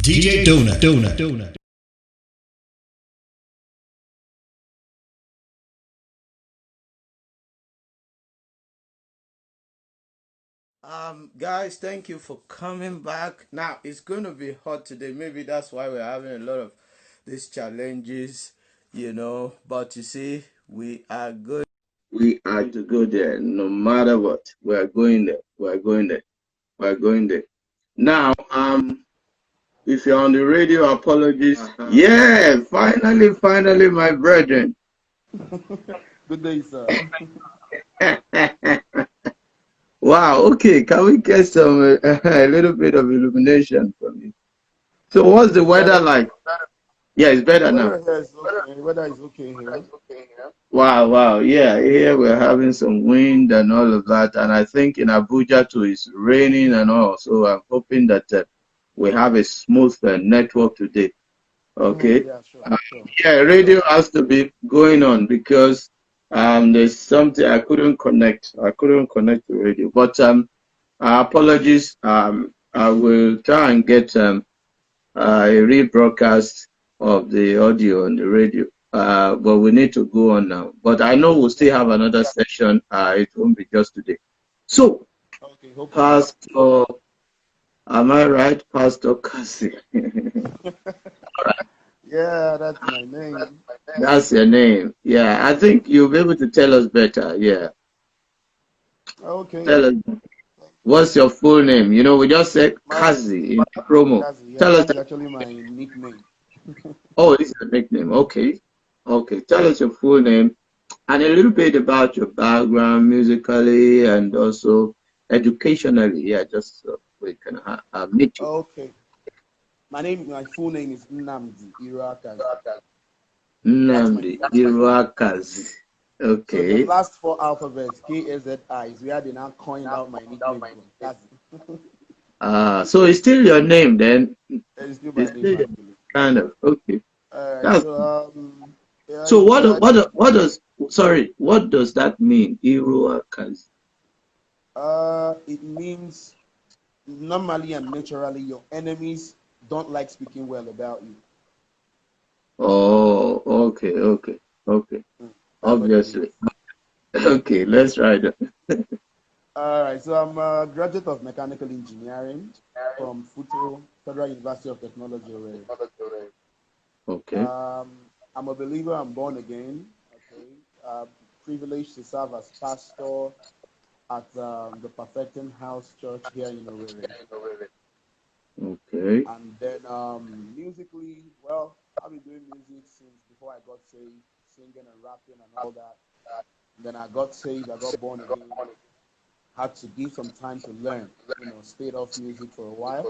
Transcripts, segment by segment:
djdunack. Guys, thank you for coming back. Now it's going to be hot today. Maybe that's why we're having a lot of these challenges, But you see, we are good. We are to go there no matter what. We are going there. We are going there. We are going there. Now, if you're on the radio, apologies. Yeah, finally, my brethren. Good day, sir. Wow. Okay. Can we get some a little bit of illumination from you? So, what's the weather like? Yeah, it's better now. Weather is okay here. Wow, wow. Yeah, here we're having some wind and all of that. And I think in Abuja too, it's raining and all. So I'm hoping that we have a smooth network today. Okay. Yeah, sure, sure. Yeah, radio has to be going on because there's something I couldn't connect. I couldn't connect to radio. But apologies. I will try and get a rebroadcast of the audio on the radio. But we need to go on now. But I know we'll still have another session. It won't be just today. So, okay, Pastor, am I right, Pastor Kazi? Yeah, that's my name. That's your name. Yeah, I think you'll be able to tell us better. Yeah. Okay. Tell us. What's your full name? We just said Kazi in the promo. Kazi, yeah, Tell us. That's actually my nickname. Oh, this is a nickname. Okay. Okay. Tell us your full name and a little bit about your background musically and also educationally. Yeah, just so we can meet you. Okay. My full name is Nnamdi Iroakazi. Nnamdi Iroakazi. Okay. So the last four alphabets, KAZI, is where they now coined out my nickname. Kazi. So it's still your name then? It's still my name. Kind of. Okay. So what does that mean, Iroakazi? It means normally and naturally your enemies don't like speaking well about you. Oh, okay. Obviously. Okay, let's try that. All right, so I'm a graduate of mechanical engineering from Futo Federal University of Technology. Okay. I'm a believer. I'm born again. Okay. Privileged to serve as pastor at the Perfecting House Church here in Owerri. Okay. And then musically, well, I've been doing music since before I got saved, singing and rapping and all that. And then I got saved. I got born again. Had to give some time to learn, stayed off music for a while.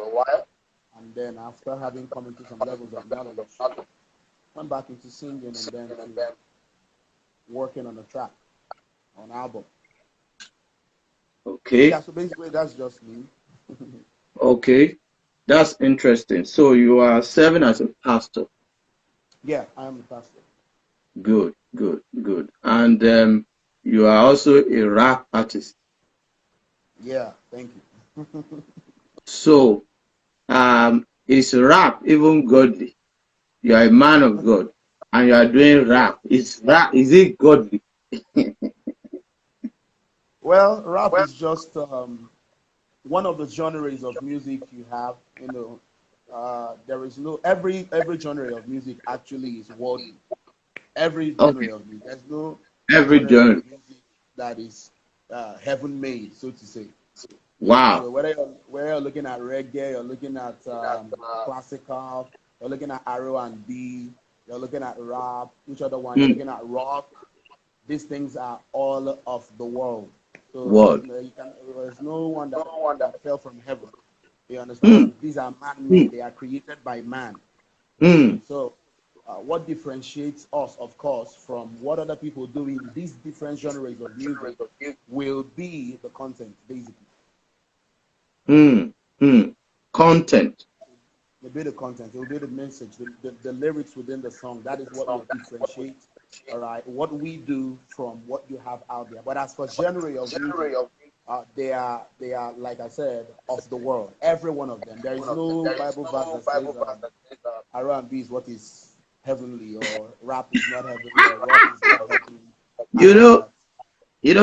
And then after having come into some levels of knowledge, went back into singing and then working on a track, on album. Okay. Yeah, so basically that's just me. Okay. That's interesting. So you are serving as a pastor. Yeah, I am a pastor. Good. And you are also a rap artist. Yeah, thank you. So, is rap even godly? You are a man of God, and you are doing rap. Is it godly? Well, rap is just one of the genres of music you have. There is no every genre of music actually is worldly. Every genre of music. There's no every genre of music that is heaven made, so to say. Wow. So whether you're looking at reggae, you're looking at classical, you're looking at R&B, you're looking at rap, which other one? You're looking at rock. These things are all of the world. So there's no one that fell from heaven. You understand? These are man-made. They are created by man. So what differentiates us, of course, from what other people do in these different genres of music will be the content, basically. Content. It will be the content. It will be the message, the lyrics within the song. That is what will differentiate. All right, what we do from what you have out there. But as for genre of music, they are like I said of the world. Every one of them. There is no Bible verse that says R&B is what is heavenly, or rap is not heavenly, or rock is not heavenly. I You have know, that.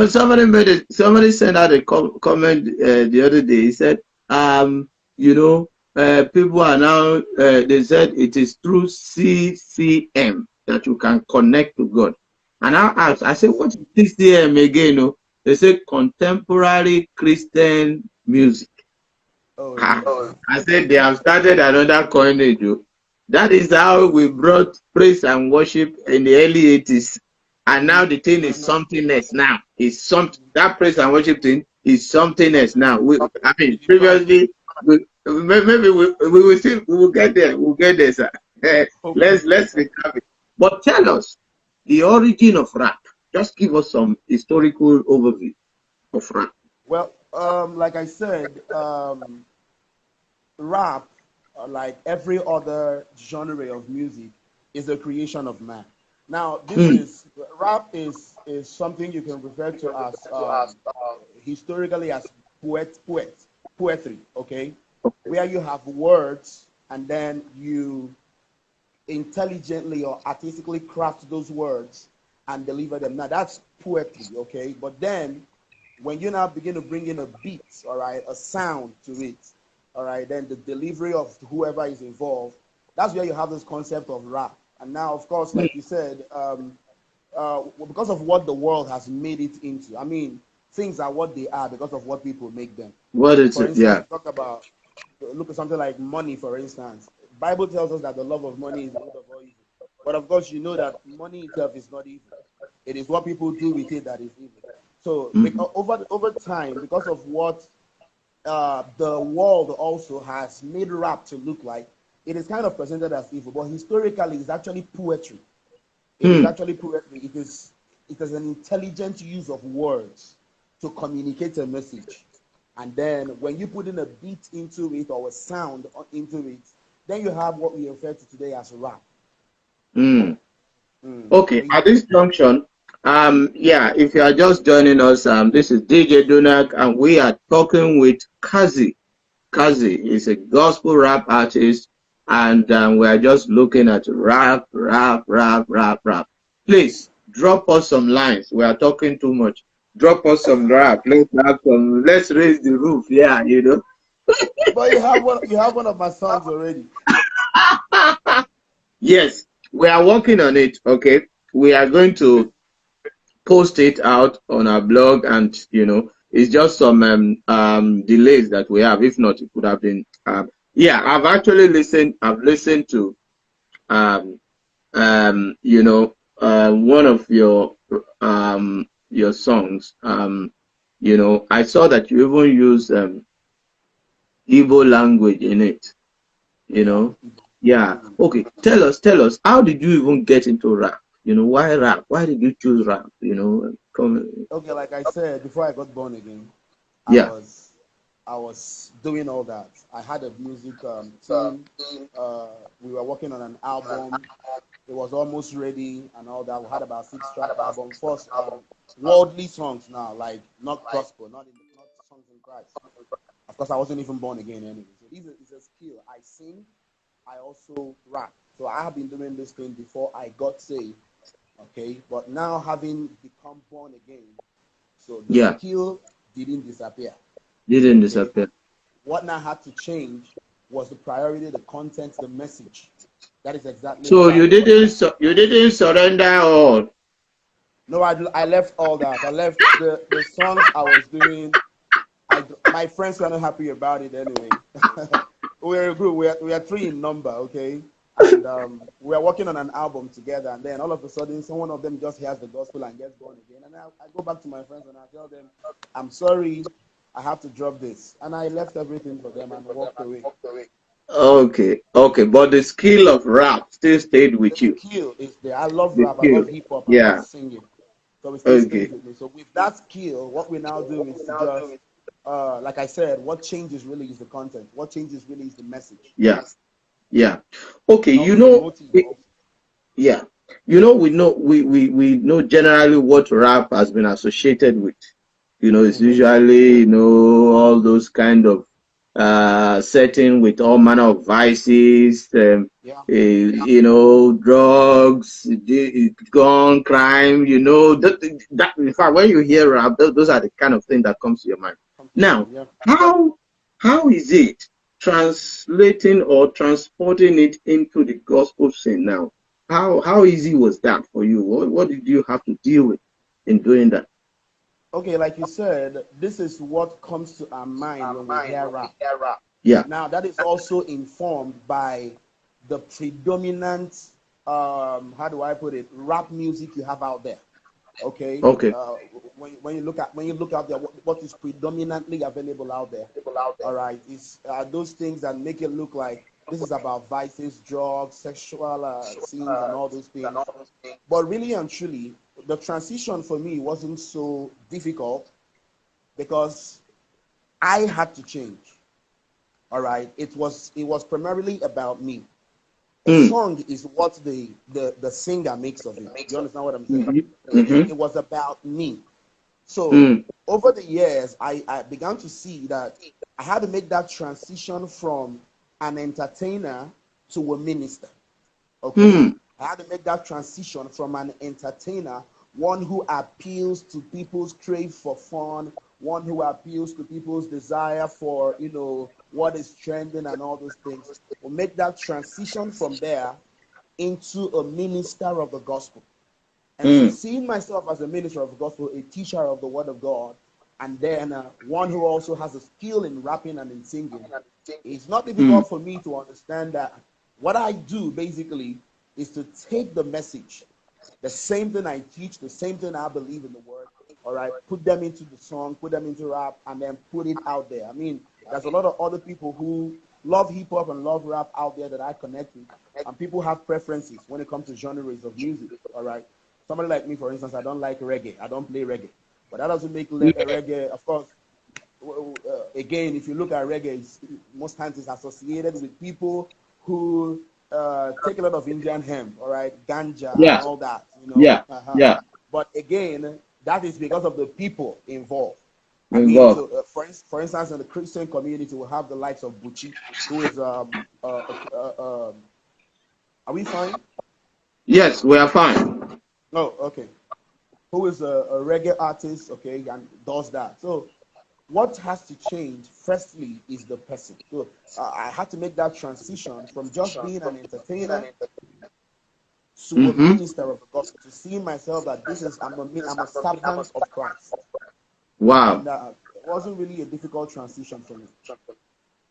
somebody made it. Somebody sent out a comment the other day. He said, you know, people are now. They said it is through CCM that you can connect to God. And I asked, I said, what is CCM again? You know, they said contemporary Christian music. Oh Ah, really? I said they have started another coinage. Oh. That is how we brought praise and worship in the early 80s. And now the thing is something else now. It's some that praise and worship thing is something else now. I mean, previously, maybe we will still we will get there. We'll get there, sir. Let's recap it. But tell us the origin of rap. Just give us some historical overview of rap. Well, like I said, rap, like every other genre of music, is a creation of man. Now, this Hmm. is rap is something you can refer to as historically as poetry. Okay, where you have words and then you intelligently or artistically craft those words and deliver them. Now that's poetry, okay? But then when you now begin to bring in a beat, all right, a sound to it, all right, then the delivery of whoever is involved, that's where you have this concept of rap. And now, of course, like you said, because of what the world has made it into, I mean, things are what they are because of what people make them. What is For it? instance, Yeah. talk about look at something like money, for instance. Bible tells us that the love of money is the root of all evil. But of course, you know that money itself is not evil. It is what people do with it that is evil. So Mhm. over time, because of what the world also has made rap to look like, it is kind of presented as evil. But historically, it's actually poetry. It is Hmm. actually poetry. It is an intelligent use of words to communicate a message. And then when you put in a beat into it or a sound into it, then you have what we refer to today as rap. Hmm. So Okay, it's at this junction, yeah, if you are just joining us, this is DJ Dunack, and we are talking with Kazi. Kazi is a gospel rap artist, and we are just looking at rap, rap, rap, rap, rap. Please drop us some lines. We are talking too much. Drop us some rap. Let's have some. Let's raise the roof. Yeah, you know. but you have one of my songs already. Yes, we are working on it. Okay, we are going to post it out on our blog, and it's just some delays that we have. If not, it could have been yeah, I've listened to um one of your songs. I saw that you even use Igbo language in it. you Yeah. know yeah, okay, tell us, how did you even get into rap? Why rap? Why did you choose rap? Come. Okay, like I said, before I got born again, I Yeah. was I was doing all that. I had a music team. Uh, we were working on an album. It was almost ready and all that. We had about six-track album. First, worldly songs now, like not gospel, not songs in Christ. Of course, I wasn't even born again anyway. So this is a skill. I sing. I also rap. So I have been doing this thing before I got saved. Okay, but now having become born again, so the Yeah, skill didn't disappear. didn't Okay, disappear. what now had to change was the priority, the content, the message. That is exactly So what I was. you didn't surrender all. No, I left all that. I left the songs I was doing. My friends were not happy about it anyway. We're a group. We are three in number, okay, and we are working on an album together. And then all of a sudden, someone of them just hears the gospel and gets born again. And I go back to my friends and I tell them, "I'm sorry, I have to drop this." And I left everything for them and walked away. Okay, okay, but the skill of rap still stayed The with you. skill is there. I love The rap. I skill. love hip hop. I love Yeah. singing. So it still Okay. stays with me. So with that skill, what we now do is to just, like I said, what changes really is the content. What changes really is the message, Yeah. Yeah. Okay. and also the motive. Also, Yeah. We know generally what rap has been associated with. It's usually, all those kind of setting with all manner of vices, Yeah. drugs, gun, crime, that in fact, when you hear rap, those are the kind of thing that comes to your mind. Come to mind. Now, Yeah. how is it translating or transporting it into the gospel scene now? How easy was that for you? What did you have to deal with in doing that? Okay, like you said, this is what comes to our mind when we hear rap. Yeah. Now, that is also informed by the predominant, how do I put it, rap music you have out there. Okay, Okay. when you look out there, what is predominantly available out there? All right, is those things that make it look like this is about vices, drugs, sexual scenes, and all those things. But really and truly, the transition for me wasn't so difficult because I had to change. All right, it was primarily about me. A Mm. song is what the singer makes of it. You understand what I'm saying? Mm-hmm. It Mm-hmm. was about me. So Mm. over the years, I began to see that I had to make that transition from an entertainer to a minister. Okay, Mm. I had to make that transition from an entertainer, one who appeals to people's crave for fun, one who appeals to people's desire for what is trending and all those things. We'll make that transition from there into a minister of the gospel. And so, Mm. seeing myself as a minister of the gospel, a teacher of the word of God, and then one who also has a skill in rapping and in singing, it's not Mm. difficult for me to understand that what I do basically is to take the message, the same thing I teach, the same thing I believe in the word, all right, put them into the song, put them into rap, and then put it out there. I mean, there's a lot of other people who love hip hop and love rap out there that I connect with, and people have preferences when it comes to genres of music, all right. Somebody like me, for instance, I don't like reggae. I don't play reggae, but that doesn't make reggae, of course. Again, if you look at reggae, most times it's associated with people who take a lot of Indian hemp, all right, ganja and Yeah. all that, Yeah. Yeah. But again, that is because of the people involved. I mean, Involved. so for instance, in the Christian community, we have the likes of Bucci, who is are we fine? Yes, we are fine. No, okay. Who is a reggae artist, okay, and does that. So what has to change firstly is the person. So I had to make that transition from just being an entertainer to a Mm-hmm. minister of the gospel, to see myself that I'm a servant of Christ. Wow. And it wasn't really a difficult transition for me.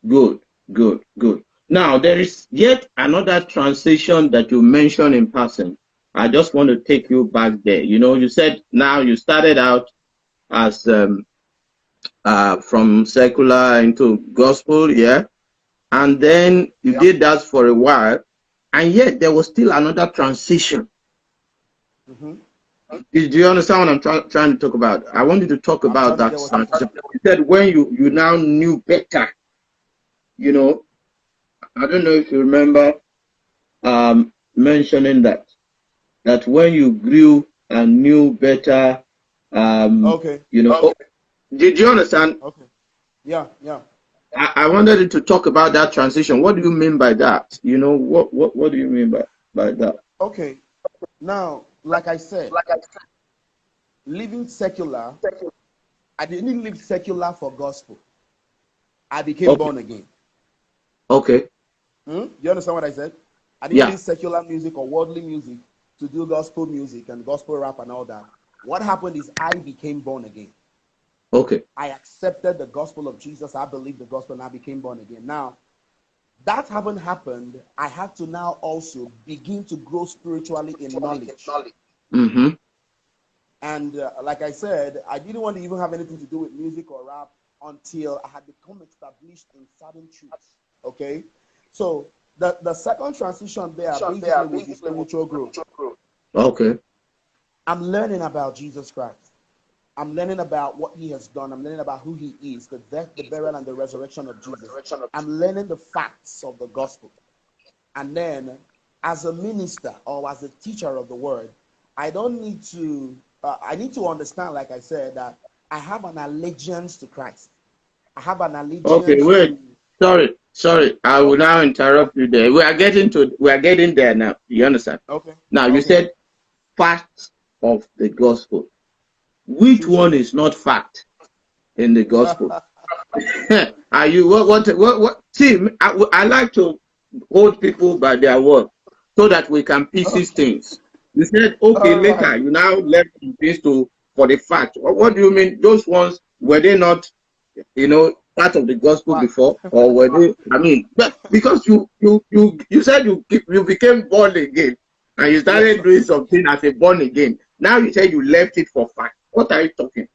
Good. Good. Good. Now there is yet another transition that you mentioned in passing. I just want to take you back there. You said now you started out as from secular into gospel, yeah, and then you did that for a while, and yet there was still another transition. Mm-hmm. Do you understand what I'm trying to talk about? I want you to talk I'm about trying to that get what you're transition. saying. You said when you now knew better, you know, I don't know if you remember mentioning that when you grew and knew better, um, Okay. did you understand? Okay. Yeah. Yeah. I wanted you to talk about that transition. What do you mean by that? What do you mean by that? Okay. Now, like I said, living secular, I didn't live secular for gospel. I became Okay, born again. okay, You understand what I said? I didn't yeah, leave secular music or worldly music to do gospel music and gospel rap and all that. What happened is I became born again. okay, I accepted the gospel of Jesus. I believed the gospel and I became born again. Now, that haven't happened. I had to now also begin to grow spiritually in knowledge. mm-hmm, And like I said, I didn't want to even have anything to do with music or rap until I had become established in certain truths. Okay? So the second transition there basically was the spiritual growth. okay, I'm learning about Jesus Christ. I'm learning about what he has done. I'm learning about who he is, the death, the burial, and the resurrection of Jesus. I'm learning the facts of the gospel. And then, as a minister or as a teacher of the word, I don't need to, I need to understand, like I said, that I have an allegiance to Christ. I have an Okay, allegiance wait. to. Sorry. I will Okay, now interrupt you there. We are getting there now. You understand? okay, Now you okay. said facts of the gospel. Which True one story. is not fact in the gospel? Are you what? See, I like to hold people by their word so that we can pieces Okay, things. You said okay all later. right. You now left this to for the fact. What do you mean? Those ones were they not? Part of the gospel Fact. before, or were they? I mean, but because you said you became born again and you Yes, started sir. doing something as a born again. Now you say you left it for fact. What are you talking?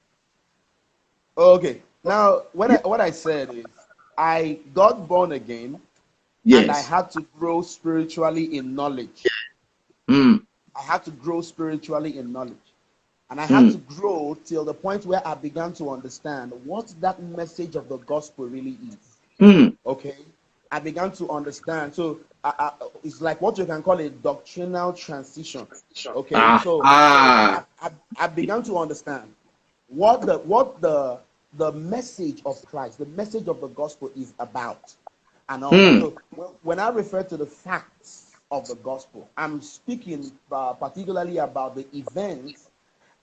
Okay. Now, what I said is, I got born again, and I Yes. had to grow spiritually in knowledge. Mm, I had to grow spiritually in knowledge. And I had to mm, grow till the point where I began to understand what that message of the gospel really is. mm. Okay? I began to understand. So it's like what you can call a doctrinal transition. Okay? Ah, So ah. I began to understand what the message of Christ, the message of the gospel is about, and all that. Mm, So when I refer to the facts of the gospel, I'm speaking particularly about the events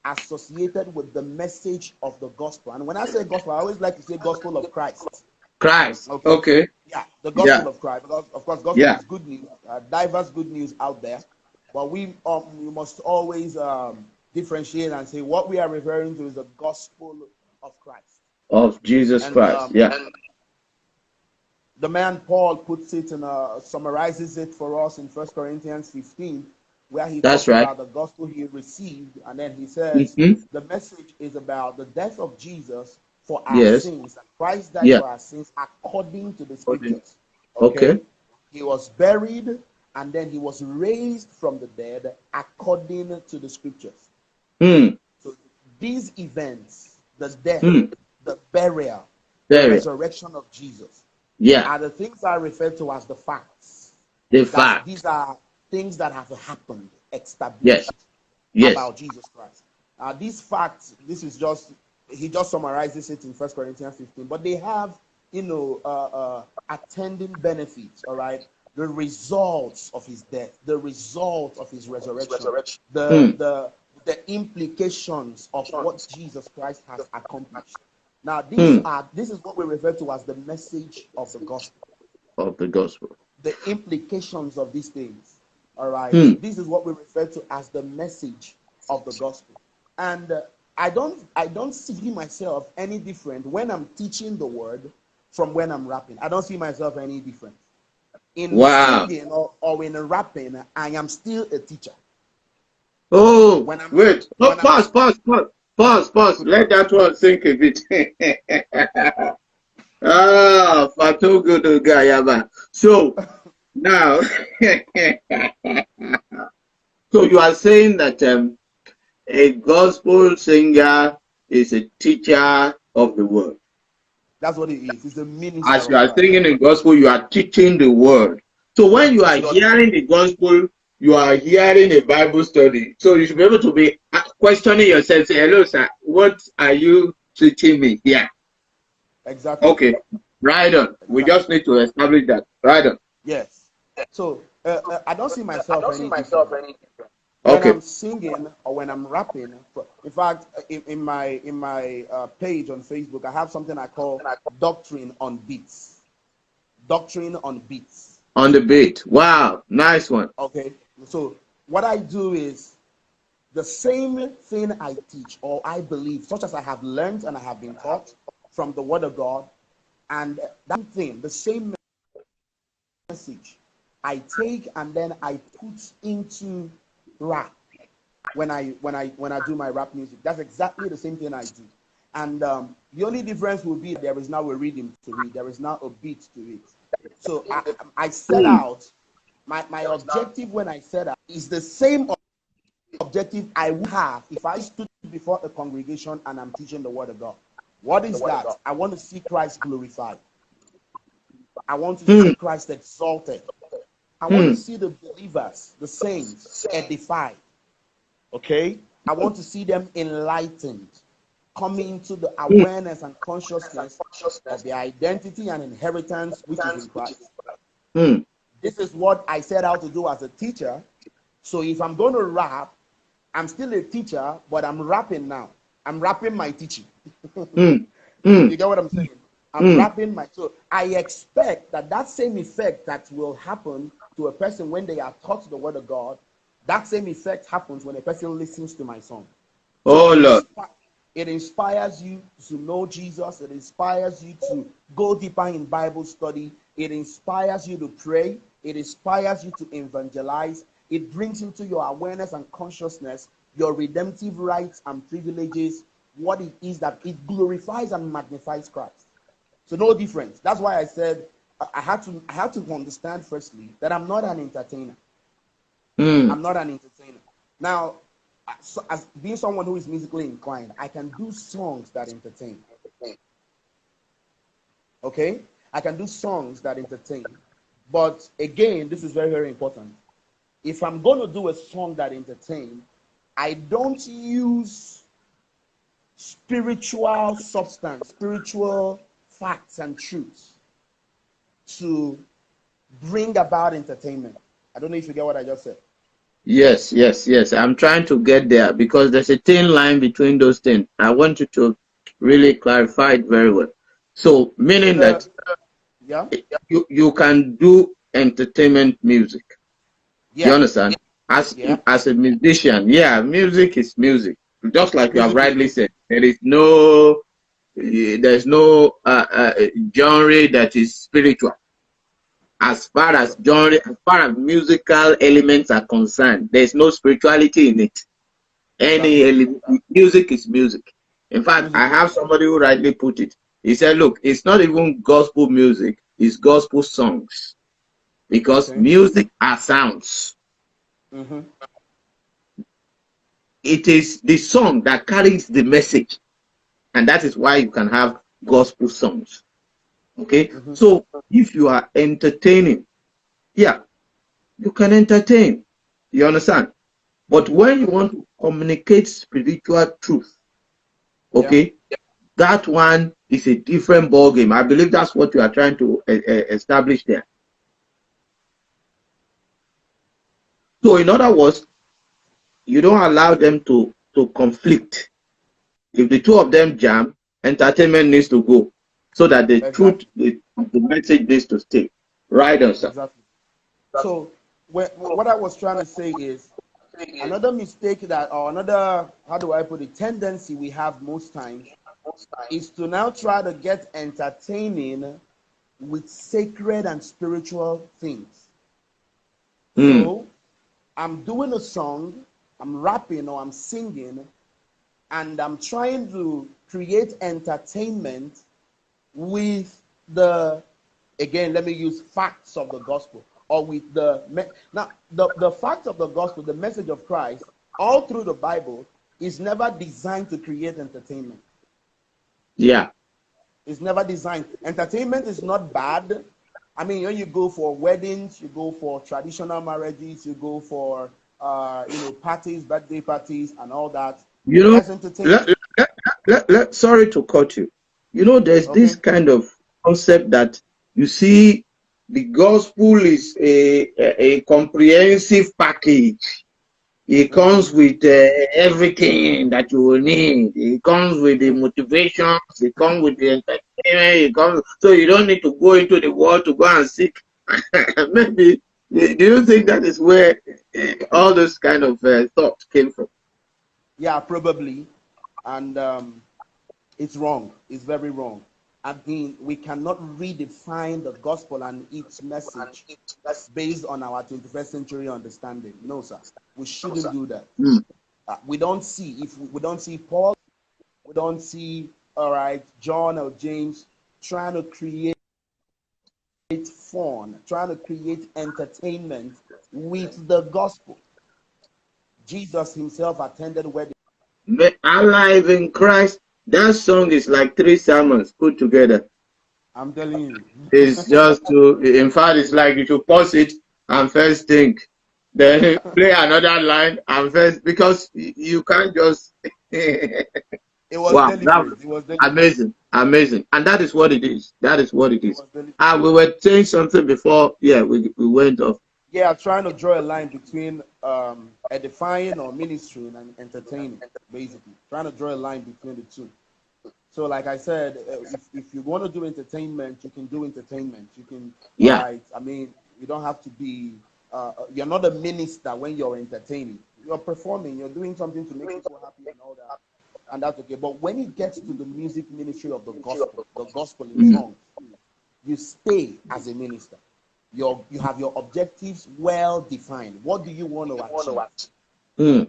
associated with the message of the gospel. And when I say gospel, I always like to say gospel of Christ. Christ. Okay, Okay. yeah, the Yeah. gospel of Christ. Because of course, gospel Yeah. is good news, diverse good news out there. But we must always differentiate and say what we are referring to is the gospel of Christ. Of Jesus And Christ. Yeah. the man Paul puts it and summarizes it for us in 1 Corinthians 15, where he That's talks right. about the gospel he received, and then he says Mm-hmm. the message is about the death of Jesus for our Yes. sins. And Christ died Yeah. for our sins according to the scriptures. Okay. Okay, he was buried, and then he was raised from the dead according to the scriptures. Hmm. So these events, the death, Hmm. the burial, the There. resurrection of Jesus, Yeah. are the things I refer to as the facts. The These fact. are things that have happened, Yes. established Yes. about Jesus Christ. These facts, this is just, he just summarizes it in 1 Corinthians 15, but they have, attending benefits, all right? The results of his death, the result of his resurrection, the, Hmm. the, the implications of what Jesus Christ has accomplished. Now, Hmm. this is what we refer to as the message of the gospel, Of the gospel. the implications of these things. All right, Hmm. this is what we refer to as the message of the gospel. And I don't see myself any different when I'm teaching the word from when I'm rapping. I don't see myself any different in Wow. singing or in rapping. I am still a teacher. Oh, When I'm wait. No, when I'm pause. Let that one sink a bit. Fatogo to Gayaba. So now, so you are saying that a gospel singer is a teacher of the word. That's what it is. It's a minister As you of are Christ. singing the gospel, you are teaching the word. So when you are Teaching the word. hearing the gospel, you are hearing a Bible study. So you should be able to be questioning yourself. Say, hello, sir. What are you teaching me here? Exactly. Okay, right on. We Exactly. just need to establish that. Right on. Yes. So I don't see myself any different when Okay. I'm singing or when I'm rapping. In fact, in my page on Facebook, I have something I call doctrine on beats. Doctrine on beats. On the beat. Wow. Nice one. Okay. So what I do is the same thing I teach or I believe, such as I have learned and I have been taught from the Word of God, and that thing, the same message, I take and then I put into rap when I do my rap music. That's exactly the same thing I do. And the only difference will be there is now a rhythm to it. There is now a beat to it. So I set Hmm. out my objective when I set out is the same objective I would have if I stood before a congregation and I'm teaching the word of God. What is that? I want to see Christ glorified. I want to Hmm. see Christ exalted. I want to Hmm. see the believers, the saints, edified. Okay? I want to see them enlightened. coming to the awareness and consciousness of their identity and inheritance, which is in Christ. This is what I set out to do as a teacher. So if I'm going to rap, I'm still a teacher, but I'm rapping now. I'm rapping my teaching. You get what I'm saying? I'm rapping my. So I expect that same effect that will happen to a person when they are taught the word of God, that same effect happens when a person listens to my song. Oh, Lord. It inspires you to know Jesus. It inspires you to go deeper in Bible study. It inspires you to pray. It inspires you to evangelize. It brings into your awareness and consciousness your redemptive rights and privileges, what it is that it glorifies and magnifies Christ. So no difference. That's why I said I had to understand firstly that I'm not an entertainer. I'm not an entertainer. Now, so as being someone who is musically inclined, I can do songs that entertain. Okay? I can do songs that entertain. But again, this is very, very important. If I'm going to do a song that entertains, I don't use spiritual substance, spiritual facts and truths to bring about entertainment. I don't know if you get what I just said. Yes. I'm trying to get there because there's a thin line between those things. I want you to really clarify it very well. So, meaning that you can do entertainment music. You understand? As a musician, music is music. Just like you have rightly said, there's no genre that is spiritual. As far as genre, as far as musical elements are concerned, there's no spirituality in it. Music is music. In fact, I have somebody who rightly put it. He said, look, it's not even gospel music, it's gospel songs. Because music are sounds. It is the song that carries the message. And that is why you can have gospel songs. Okay? So if you are entertaining, you can entertain. You understand? But when you want to communicate spiritual truth, that one is a different ballgame. I believe that's what you are trying to establish there. So in other words, you don't allow them to conflict. If the two of them jam, entertainment needs to go so that the truth, the message needs to stay. Right on, sir. Exactly. So what I was trying to say is another mistake that, or another, how do I put it, tendency we have most times is to now try to get entertaining with sacred and spiritual things. So I'm doing a song, I'm rapping or I'm singing, and I'm trying to create entertainment with the, again, let me use facts of the gospel, or with the facts of the gospel, the message of Christ, all through the Bible, is never designed to create entertainment. It's never designed. Entertainment is not bad. I mean, when you go for weddings, you go for traditional marriages, you go for parties, birthday parties, and all that. That's entertainment. Sorry to cut you. There's this kind of concept that you see the gospel is a comprehensive package. It comes with everything that you will need. It comes with the motivations. It comes with the entertainment. So you don't need to go into the world to go and seek. Maybe, do you think that is where all this kind of thought came from? Yeah, probably. And it's wrong. It's very wrong. I mean, we cannot redefine the gospel and its message based on our 21st century understanding. No, sir. We shouldn't do that. We don't see Paul, we don't see, John or James trying to create fun, trying to create entertainment with the gospel. Jesus himself attended weddings. Alive in Christ. That song is like 3 sermons put together. I'm telling you. It's just in fact, it's like you should pause it and first think, then play another line and first, because you can't just It was Wow, daily that praise. It was daily praise. amazing, amazing, and that is what it is. That is what it It is. was daily praise. And we were saying something before. Yeah, we went off. Yeah, trying to draw a line between edifying or ministering and entertaining, basically. Trying to draw a line between the two. So, like I said, if you want to do entertainment, you can do entertainment. You can, all Yeah, right. I mean, you don't have to be. You're not a minister when you're entertaining. You're performing. You're doing something to make people happy and all that, and that's okay. But when it gets to the music ministry of the gospel in mm, songs, you stay as a minister. You have your objectives well defined. What do you want to achieve? mm,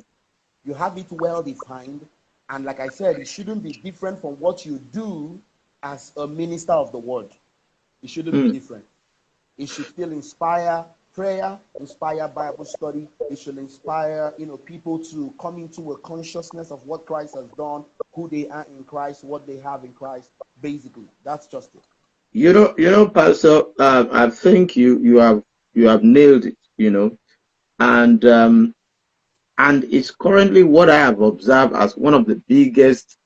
You have it well defined, and like I said, it shouldn't be different from what you do as a minister of the word. It shouldn't be mm. different. It should still inspire prayer, inspire Bible study. It should inspire, people to come into a consciousness of what Christ has done, who they are in Christ, what they have in Christ. Basically, that's just it. Pastor. I think you have nailed it. And and it's currently what I have observed as one of the biggest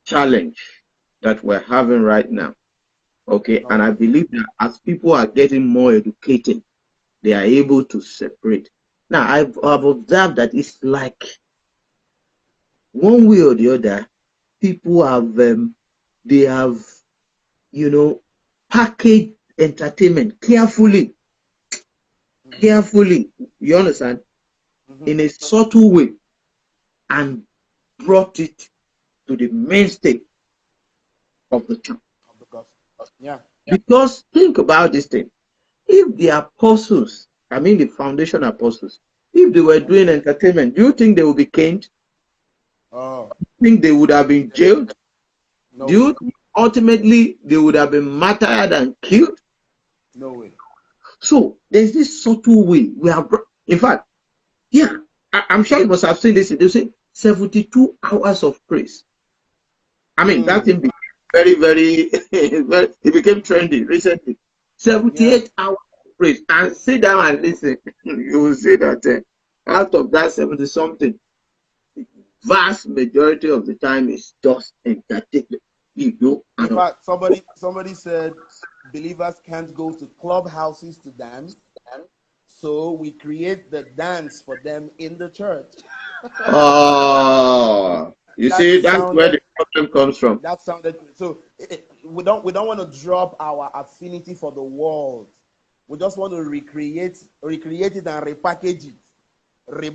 challenge that we're having right now. Okay, and I Okay. believe that as people are getting more educated, they are able to separate. Now, I've observed that it's like one way or the other, people they have you know packaged entertainment carefully, Mm-hmm. carefully. You understand? Mm-hmm. In a subtle way, and brought it to the mainstay of the church. Of the gospel. Yeah. Because think about this thing. If the apostles, I mean the foundation apostles, if they were Yeah. doing entertainment, do you think they would be caned? Oh, Think they would have been jailed? no Do you way. think ultimately they would have been martyred and killed? No way. So there's this subtle way we have. In fact, yeah, I'm sure you must have seen this. They say 72 hours of praise. I mean, that Mm. thing became very, very, it became trendy recently. Yeah. 78 hours of praise. And sit down and listen. You will see that out of that 70 something, vast majority of the time is just entertainment. In fact, somebody said believers can't go to clubhouses to dance, so we create the dance for them in the church. Oh, you That see, that's where sounded the problem comes from. that sounded so. We don't want to drop our affinity for the world. We just want to recreate it and repackage it,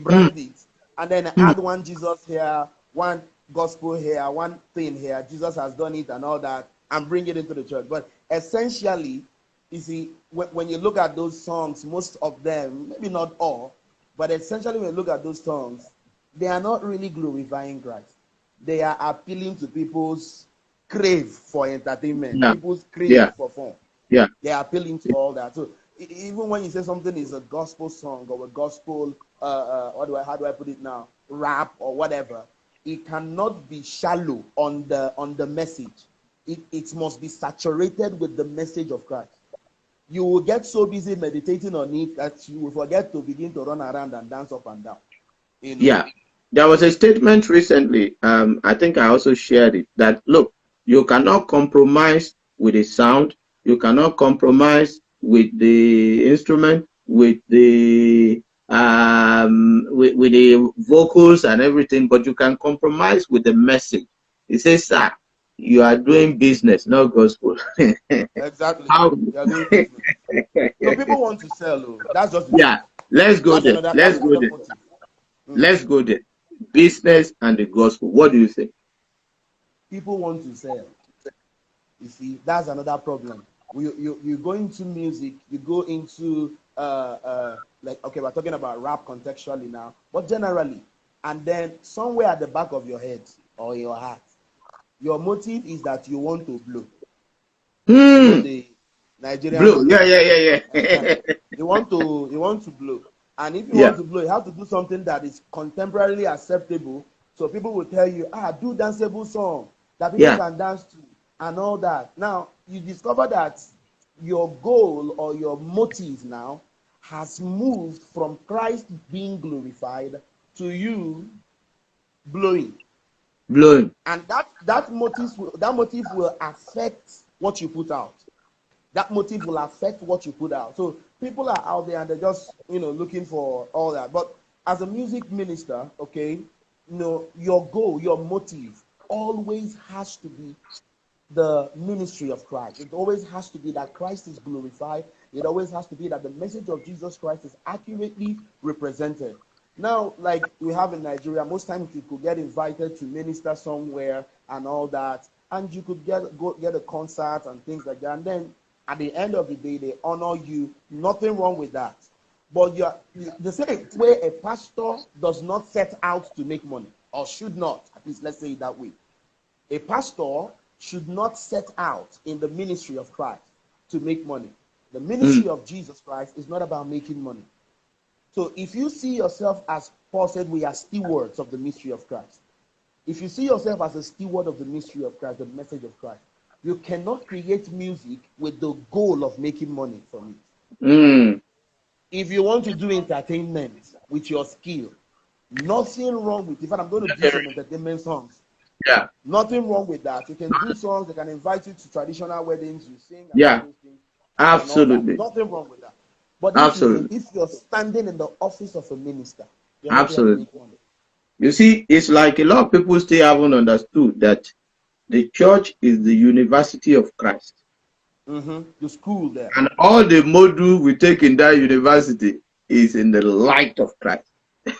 Mm, rebrand it, and then mm. add one Jesus here, one gospel here, one thing here. Jesus has done it and all that, and bring it into the church. But essentially, you see, when you look at those songs, most of them, maybe not all, but essentially when you look at those songs, they are not really glorifying Christ. They are appealing to people's crave for entertainment, Yeah, people's crave yeah, for fun. yeah, They are appealing to all that. So even when you say something is a gospel song or a gospel, how do I put it now, rap or whatever, it cannot be shallow on the message. It must be saturated with the message of Christ. You will get so busy meditating on it that you will forget to begin to run around and dance up and down. You know. yeah. There was a statement recently, I think I also shared it, that look, you cannot compromise with the sound, you cannot compromise with the instrument, with the vocals and everything, but you can compromise with the message. It says, sir, you are doing business, not gospel. Exactly. How? They are doing business. So people want to sell. Oh. That's just the truth. Yeah, let's go That's there. another. That's Let's go another there. motive. Mm. Let's go there. Business and the gospel. What do you think? People want to sell. You see, that's another problem. You go into music, you go into like, okay, we're talking about rap contextually now, but generally, and then somewhere at the back of your head or your heart, your motive is that you want to blow. Hmm. The Nigerian Blue. Yeah, motive. yeah, yeah, Uh-huh. yeah. You want to blow, and if you want Yeah, to blow, you have to do something that is contemporarily acceptable. So people will tell you, do danceable song that people yeah, can dance to and all that. Now you discover that your goal or your motive now has moved from Christ being glorified to you blowing. blowing. And that motive will affect what you put out. That motive will affect what you put out. So people are out there and they're just, looking for all that. But as a music minister, okay, your goal, your motive always has to be the ministry of Christ. It always has to be that Christ is glorified. It always has to be that the message of Jesus Christ is accurately represented. Now, like we have in Nigeria, most times you could get invited to minister somewhere and all that, and you could get a concert and things like that. And then at the end of the day, they honor you. Nothing wrong with that. But the same way a pastor does not set out to make money, or should not, at least let's say it that way. A pastor should not set out in the ministry of Christ to make money. The ministry of Jesus Christ is not about making money. So if you see yourself, as Paul said, we are stewards of the mystery of Christ. If you see yourself as a steward of the mystery of Christ, the message of Christ, you cannot create music with the goal of making money from it. If you want to do entertainment with your skill, nothing wrong with it. In fact, I'm going to do some entertainment songs. Yeah. Nothing wrong with that. You can do songs, they can invite you to traditional weddings, you sing. And Yeah. those things, Absolutely. nothing wrong with that. But absolutely, if you're standing in the office of a minister, you're absolutely. You see, it's like a lot of people still haven't understood that the church is the university of Christ. The school there. And all the module we take in that university is in the light of Christ.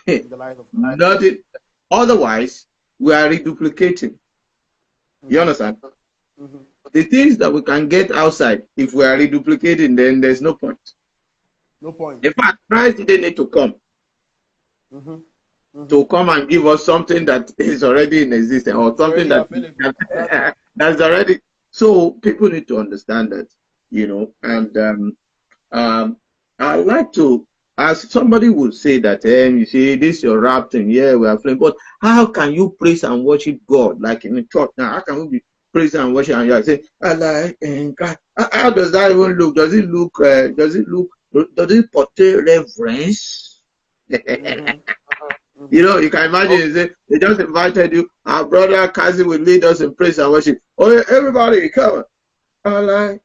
In the light of Christ. Nothing. Otherwise, we are reduplicating. You understand? The things that we can get outside, if we are reduplicating, then there's no point. No point. In fact, Christ didn't need to come. To come and give us something that is already in existence, or something that's already. So people need to understand that, and I like to, as somebody would say that, you see, this is your rap thing, yeah, we are playing, but how can you praise and worship God like in the church now? How can we be praising and worship and you are saying, how does that even look? Does it portray reverence? You can imagine, they just invited you, our brother Kazi will lead us in praise and worship. Oh, everybody, come on.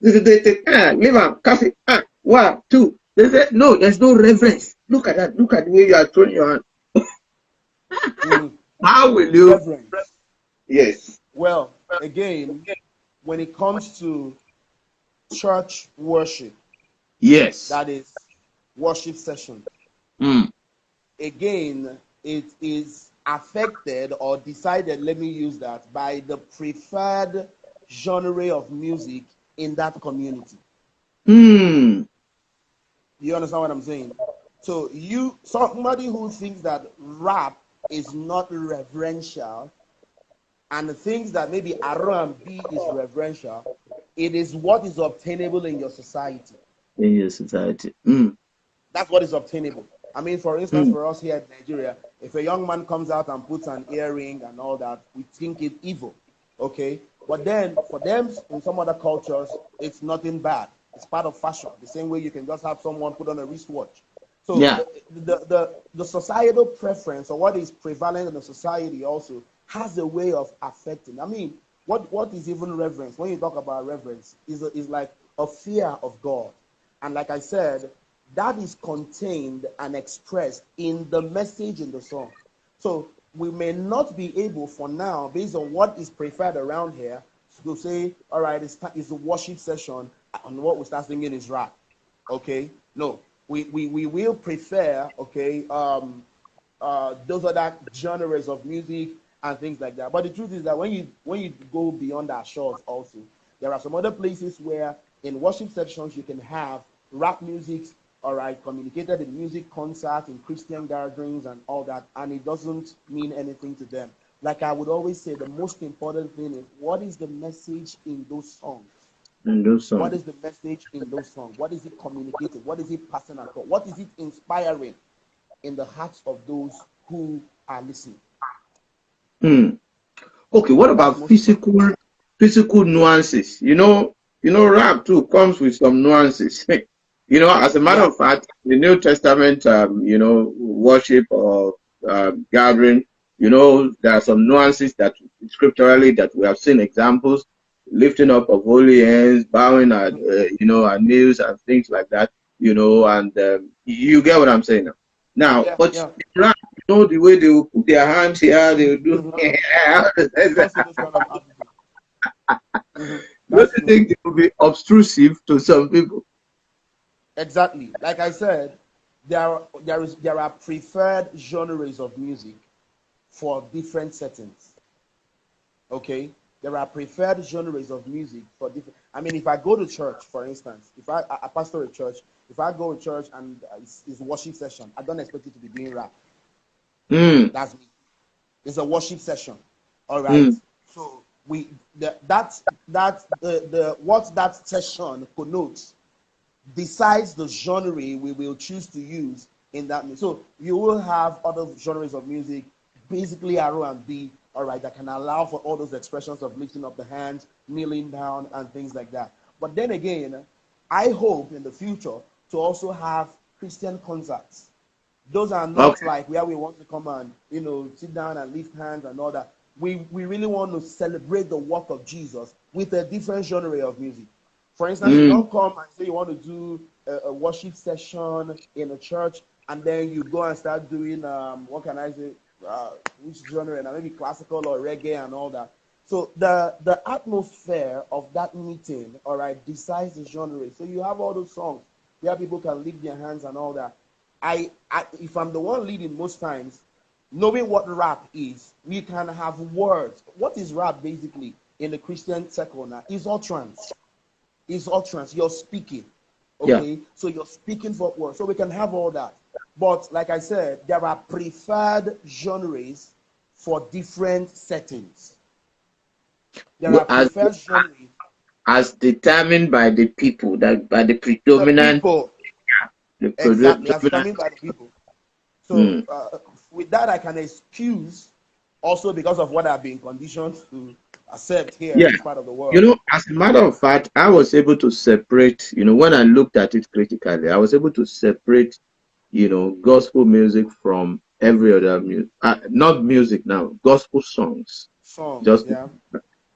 Leave on, Kazi. 1, 2. They said, no, there's no reverence. Look at that. Look at the way you are throwing your hand. How will you? Reverence. Yes. Well, again, when it comes to church worship, yes, that is worship session. Again, it is affected or decided, let me use that, by the preferred genre of music in that community. You understand what I'm saying? So somebody who thinks that rap is not reverential and thinks that maybe R&B is reverential, it is what is obtainable in your society. In your society. That's what is obtainable. I mean, for instance, for us here in Nigeria, if a young man comes out and puts an earring and all that, we think it's evil, okay? But then for them, in some other cultures, it's nothing bad. It's part of fashion. The same way you can just have someone put on a wristwatch. So the societal preference, or what is prevalent in the society also, has a way of affecting. I mean, what is even reverence? When you talk about reverence, is like a fear of God. And like I said, that is contained and expressed in the message in the song. So we may not be able for now, based on what is preferred around here, to say, all right, it's a worship session, and what we start singing is rap. Okay? No. We will prefer, okay, those other genres of music and things like that. But the truth is that when you go beyond our shores also, there are some other places where in worship sections you can have rap music, all right, communicated in music concerts, in Christian gatherings and all that, and it doesn't mean anything to them. Like I would always say, the most important thing is, what is the message in those songs? What is the message in those songs? What is it communicating? What is it passing across? What is it inspiring in the hearts of those who are listening? Okay, what about physical nuances? Rap too comes with some nuances. As a matter of fact, the New Testament, worship or gathering. You know, there are some nuances that scripturally that we have seen examples, lifting up of holy hands, bowing at, our knees and things like that, and you get what I'm saying now. Now, Yeah, but yeah. you know, the way they will put their hands here, they will do. Because of this kind of attitude. Don't That's you true. think it will be obtrusive to some people? Exactly. Like I said, there are preferred genres of music for different settings. Okay, there are preferred genres of music for different. I mean, if I go to church, for instance, if I pastor a church, if I go to church and it's worship session, I don't expect it to be doing rap. Mm, That's me. It's a worship session. All right. mm, So the what that session connotes decides the genre we will choose to use in that music. So you will have other genres of music, basically R&B, all right, that can allow for all those expressions of lifting up the hands, kneeling down, and things like that. But then again, I hope in the future to also have Christian concerts. Those are not okay. like where we want to come and sit down and lift hands and all that. We really want to celebrate the work of Jesus with a different genre of music. For instance, you Mm, don't come and say you want to do a worship session in a church, and then you go and start doing what can I say, which genre, and maybe classical or reggae and all that. So the atmosphere of that meeting, all right, decides the genre. So you have all those songs where people can lift their hands and all that. If I'm the one leading most times, knowing what rap is, we can have words. What is rap basically in the Christian circle now? It's utterance. It's utterance. You're speaking. yeah. Okay? So you're speaking for words. So we can have all that. But like I said, there are preferred genres for different settings. There are As preferred genres. as determined by the people, that by the The predominant, people, the exactly, as predominant. determined by the people. So Mm, with that, I can excuse also because of what I've been conditioned to accept here in yeah. this part of the world. As a matter of fact, I was able to separate. When I looked at it critically, I was able to separate, gospel music from every other music. Not music now, gospel songs, Songs, just yeah,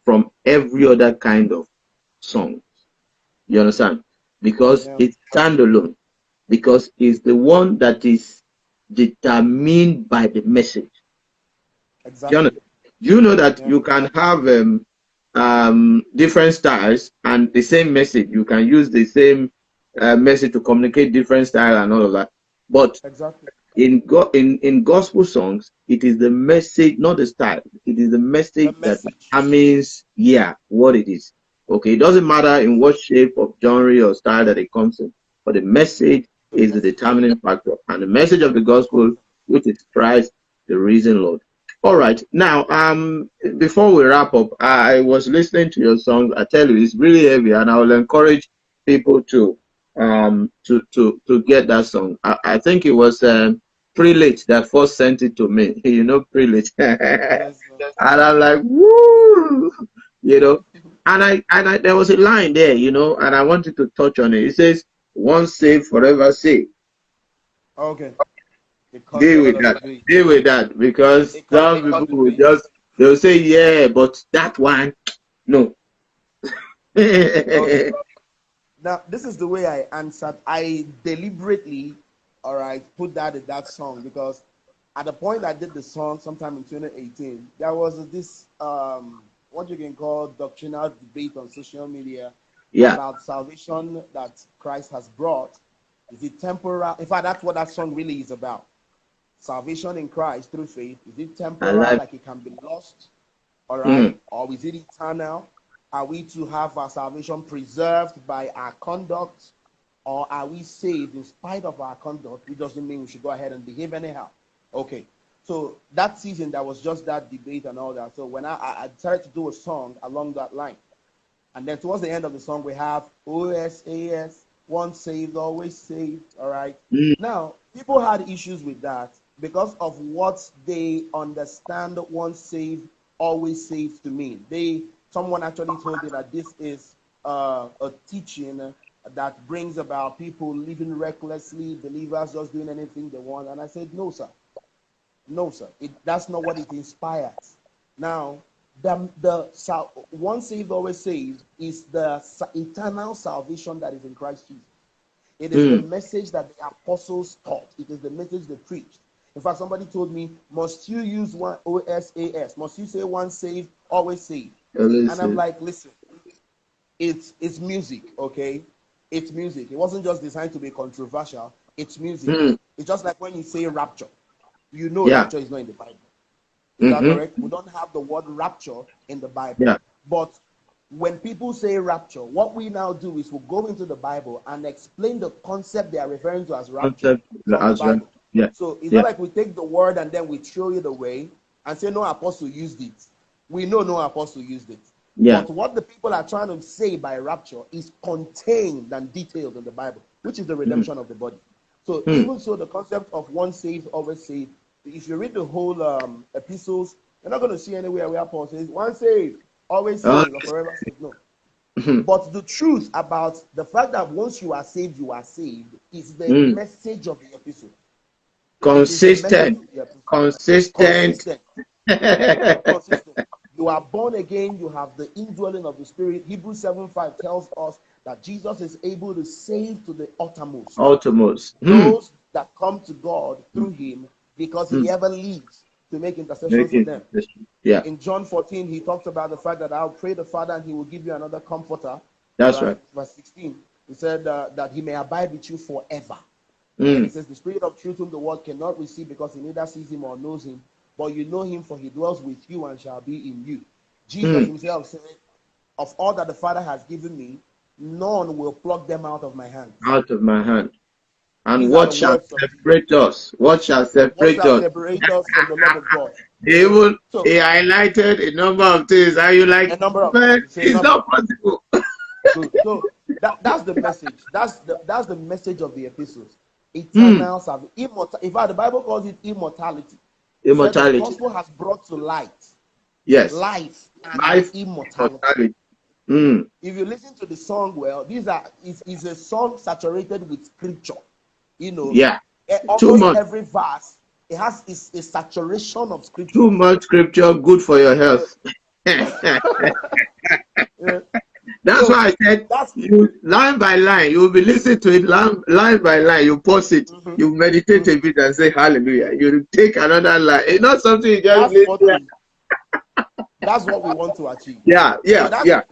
from every other kind of song. You understand? Because yeah, it's standalone. Because it's the one that is determined by the message. Do you exactly, understand? You know that yeah, you can have different styles and the same message. You can use the same message to communicate different style and all of that. But exactly. in gospel songs, it is the message, not the style. It is the The message that message. determines, yeah, what it is. Okay, it doesn't matter in what shape of genre or style that it comes in, but the message The is the message. determining factor, and the message of the gospel, which is Christ, the risen Lord. All right, now before we wrap up, I was listening to your song. I tell you, it's really heavy, and I will encourage people to get that song. I think it was Prelate that first sent it to me. Prelate. Yes, sir. And I'm like, woo, you know. And I there was a line there, and I wanted to touch on it. It says, "Once saved, forever saved." Okay. It caused a Deal lot with of that. debate. Deal with that because It caused a some lot of people will debate. they'll say, "Yeah, but that one, no." Okay. Now, this is the way I answered. I deliberately, all right, put that in that song because at the point I did the song sometime in 2018, there was this what you can call doctrinal debate on social media Yeah, about salvation that Christ has brought. Is it temporal? In fact, that's what that song really is about. Salvation in Christ through faith. Is it I temporal, like. like it can be lost? All right, Mm, or is it eternal? Are we to have our salvation preserved by our conduct, or are we saved in spite of our conduct, which doesn't mean we should go ahead and behave anyhow? Okay, so that season there was just that debate and all that. So when I decided to do a song along that line, and then towards the end of the song we have OSAS, once saved always saved. All right, mm, now people had issues with that because of what they understand once saved always saved to mean. Someone actually told me that this is a teaching that brings about people living recklessly, believers just doing anything they want. And I said, no, sir. No, sir. That's not what it inspires. Now, once saved, always saved is the eternal salvation that is in Christ Jesus. It is the message that the apostles taught. It is the message they preached. In fact, somebody told me, must you use one OSAS? Must you say once saved, always saved? And I'm like, listen, it's music, okay? It's music. It wasn't just designed to be controversial. It's music. It's just like when you say rapture. You know rapture is not in the Bible. Is that correct? We don't have the word rapture in the Bible. Yeah. But when people say rapture, what we now do is we'll go into the Bible and explain the concept they are referring to as rapture from the Bible. Yeah. So it's not like we take the word and then we throw it away and say no apostle used it. We know no apostle used it. Yeah. But what the people are trying to say by rapture is contained and detailed in the Bible, which is the redemption of the body. So even so, the concept of once saved, always saved, if you read the whole epistles, you're not going to see anywhere where Paul says, once saved, always saved, or forever saved. No. But the truth about the fact that once you are saved, is the message of the epistle. Consistent. Consistent. You are born again, you have the indwelling of the Spirit. Hebrews 7:5 tells us that Jesus is able to save to the uttermost. Those that come to God through him, because he ever lives to make intercession for them. Yeah. In John 14, he talks about the fact that I'll pray the Father and he will give you another comforter. That's right. Verse 16, he said that he may abide with you forever. And he says, the Spirit of truth whom the world cannot receive because he neither sees him or knows him, but you know him, for he dwells with you and shall be in you. Jesus himself said, of all that the Father has given me, none will pluck them out of my hand. Out of my hand. And what shall separate us? What shall separate us? Separate us from the love of God. He highlighted a number of things. Are you like, it's not possible. So that's the message. That's the message of the epistles. Eternal salvation. In fact, the Bible calls it immortality. Immortality. The gospel has brought to light. Yes. Life and immortality. If you listen to the song well, is a song saturated with scripture. You know, almost every verse it has a saturation of scripture. Too much scripture, good for your health. That's why I said you line by line, you will be listening to it line by line. You pause it, you meditate a bit and say hallelujah. You take another line. It's not something you just that's what we want to achieve. Yeah.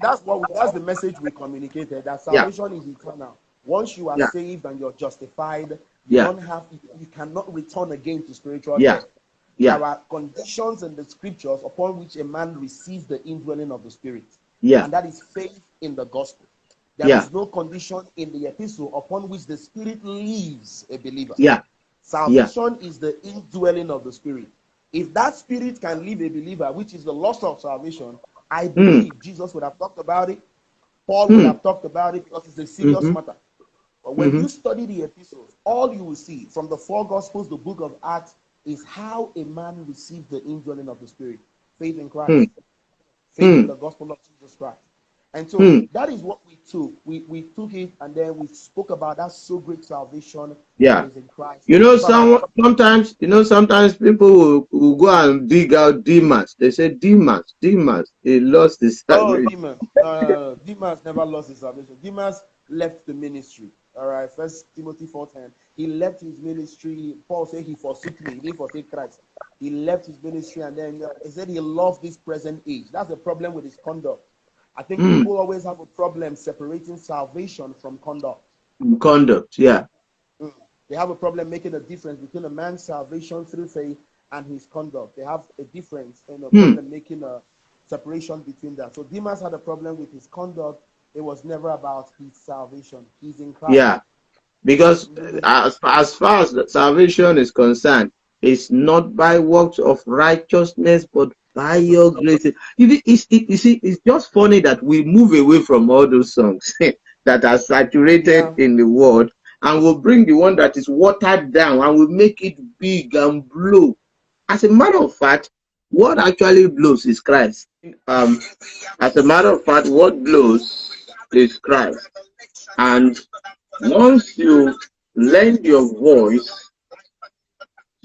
That's the message we communicated. That salvation is eternal. Once you are saved and you're justified, you cannot return again to spiritual death. There are conditions in the scriptures upon which a man receives the indwelling of the Spirit. And that is faith in the gospel. There is no condition in the epistle upon which the Spirit leaves a believer. Salvation is the indwelling of the Spirit. If that Spirit can leave a believer, which is the loss of salvation, I believe Jesus would have talked about it. Paul would have talked about it because it's a serious matter. But when you study the epistles, all you will see from the four gospels, the book of Acts, is how a man received the indwelling of the Spirit. Faith in Christ. Faith in the gospel of Jesus Christ. And so that is what we took. We took it and then we spoke about that so great salvation that is in Christ. Sometimes people will go and dig out Demas. They say Demas, he lost his salvation. Demas never lost his salvation. Demas left the ministry. All right, 1 Timothy 4:10. He left his ministry. Paul said he forsook me. He didn't forsake Christ. He left his ministry and then he said he loved this present age. That's the problem with his conduct. I think people always have a problem separating salvation from conduct. They have a problem making a difference between a man's salvation through faith and his conduct. They have a difference in a problem making a separation between that. So Demas had a problem with his conduct. It was never about his salvation. He's in Christ. Because as far as the salvation is concerned, it's not by works of righteousness, but by your grace. You see, it's just funny that we move away from all those songs that are saturated in the word, and we'll bring the one that is watered down and we'll make it big and blow. As a matter of fact, what actually blows is Christ. As a matter of fact, what blows is Christ. And once you lend your voice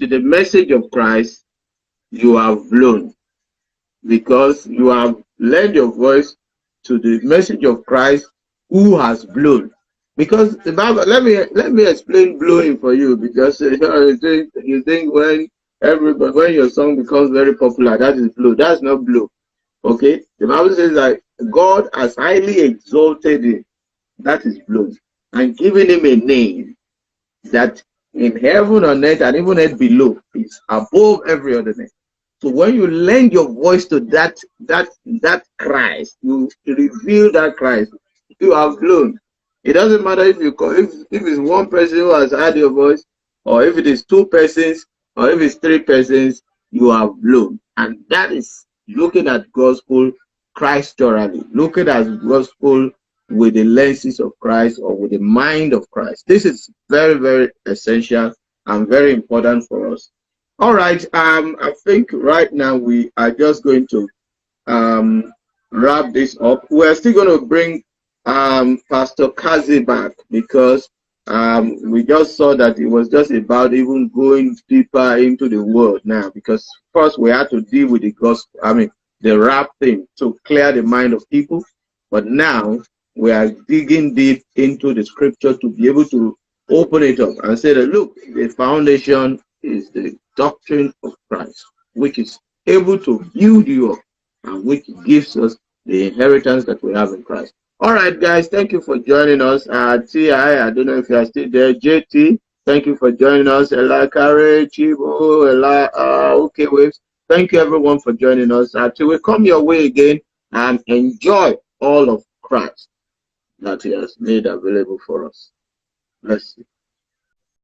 to the message of Christ, you have blown, because you have lent your voice to the message of Christ, who has blown. Because the Bible, let me explain blowing for you, because you think when your song becomes very popular, that is blow. That's not blow. Okay, the Bible says that God has highly exalted him, that is blown, and given him a name that in heaven, on earth, and even earth below is above every other name. So when you lend your voice to that Christ, you reveal that Christ, you have blown. It doesn't matter if it's one person who has heard your voice, or if it is two persons, or if it's three persons, you have blown. And that is looking at gospel Christorally, looking at gospel with the lenses of Christ, or with the mind of Christ. This is very, very essential and very important for us. All right. I think right now we are just going to wrap this up. We're still going to bring Pastor Kazi back, because we just saw that it was just about even going deeper into the word now, because first we had to deal with the gospel, the rap thing, to clear the mind of people. But now we are digging deep into the scripture to be able to open it up and say that, look, the foundation is the doctrine of Christ, which is able to build you up and which gives us the inheritance that we have in Christ. All right, guys, thank you for joining us. T.I., I don't know if you are still there. JT, thank you for joining us. Ella Kare, Chibo, Ella, okay, Waves. Thank you, everyone, for joining us. Till we come your way again, and enjoy all of Christ that he has made available for us. Bless you.